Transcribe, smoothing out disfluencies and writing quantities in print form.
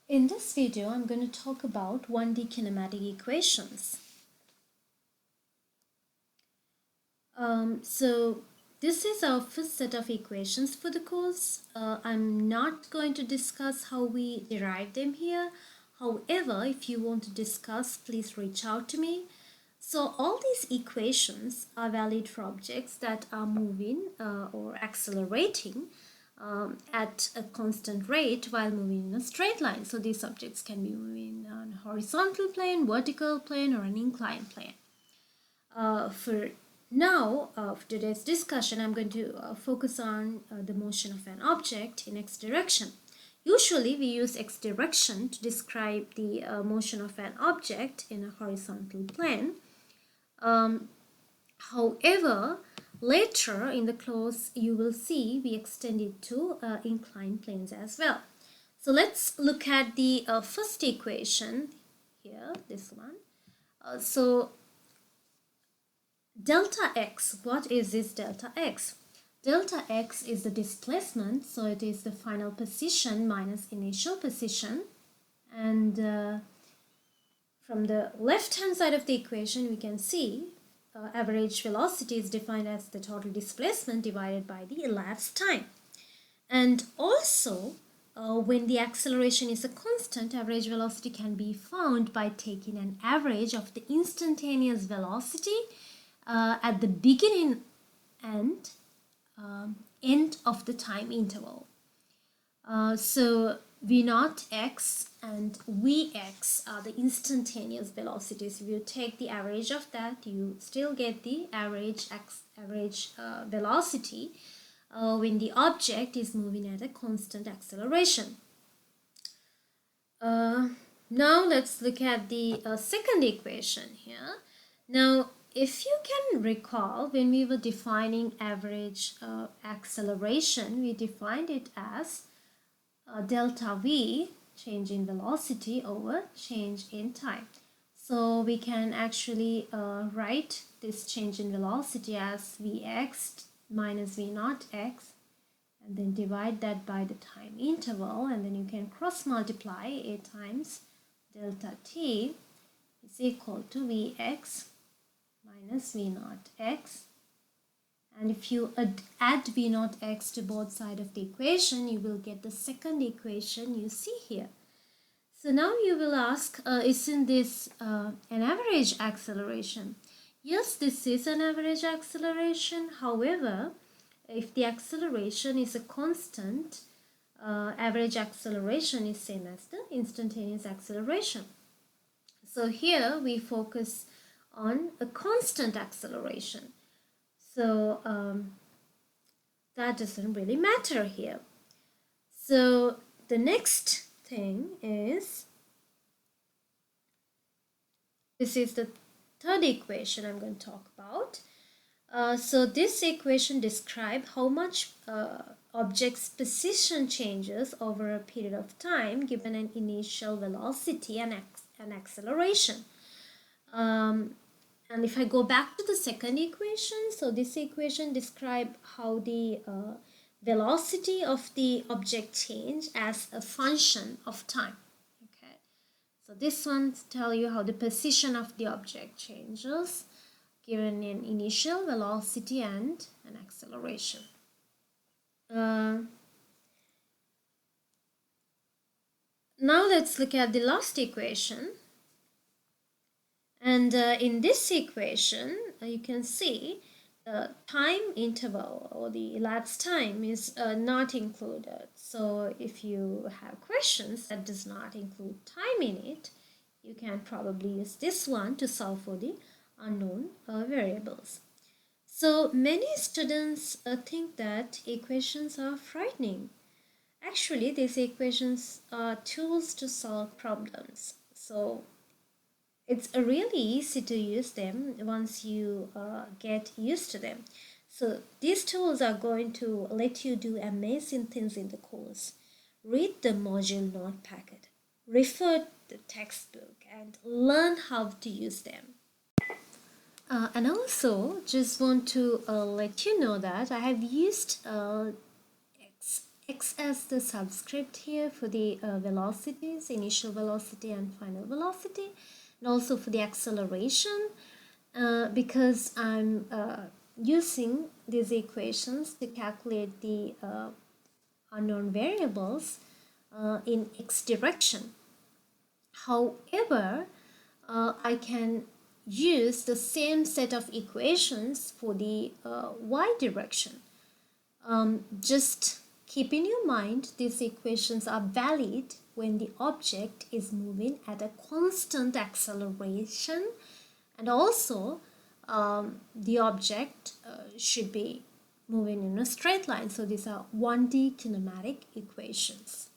In this video, I'm going to talk about 1D kinematic equations. So this is our first set of equations for the course. I'm not going to discuss how we derive them here. However, if you want to discuss, please reach out to me. So all these equations are valid for objects that are moving or accelerating at a constant rate while moving in a straight line. So these objects can be moving on a horizontal plane, vertical plane, or an inclined plane. For now, for today's discussion, I'm going to focus on the motion of an object in x direction. Usually, we use x direction to describe the motion of an object in a horizontal plane. However, later in the course, you will see we extend it to inclined planes as well. So let's look at the first equation here, this one. So delta x, what is this delta x? Delta x is the displacement, so it is the final position minus initial position. And from the left hand side of the equation, we can see average velocity is defined as the total displacement divided by the elapsed time. And also, when the acceleration is a constant, average velocity can be found by taking an average of the instantaneous velocity at the beginning and end of the time interval. So v naught x and vx are the instantaneous velocities. If you take the average of that, you still get the average velocity when the object is moving at a constant acceleration. Now let's look at the second equation here. Now, if you can recall, when we were defining average acceleration, we defined it as delta v, change in velocity, over change in time. So we can actually write this change in velocity as vx minus v naught x, and then divide that by the time interval, and then you can cross multiply. A times delta t is equal to vx minus v naught x. And if you add v naught x to both sides of the equation, you will get the second equation you see here. So now you will ask, isn't this an average acceleration? Yes, this is an average acceleration. However, if the acceleration is a constant, average acceleration is same as the instantaneous acceleration. So here we focus on a constant acceleration. So that doesn't really matter here. So the next thing is, this is the third equation I'm going to talk about. So this equation describes how much object's position changes over a period of time given an initial velocity and an acceleration. And if I go back to the second equation, so this equation describes how the velocity of the object change as a function of time. Okay, so this one tells you how the position of the object changes given an initial velocity and an acceleration. Now let's look at the last equation. And in this equation, you can see the time interval or the elapsed time is not included. So if you have questions that does not include time in it, you can probably use this one to solve for the unknown variables. So many students think that equations are frightening. Actually, these equations are tools to solve problems. So it's really easy to use them once you get used to them. So these tools are going to let you do amazing things in the course. Read the module note packet, refer the textbook, and learn how to use them. And also, just want to let you know that I have used X as the subscript here for the velocities, initial velocity and final velocity, and also for the acceleration, because I'm using these equations to calculate the unknown variables in x direction. However, I can use the same set of equations for the y direction. Just keep in your mind these equations are valid when the object is moving at a constant acceleration, and also the object should be moving in a straight line. So these are 1D kinematic equations.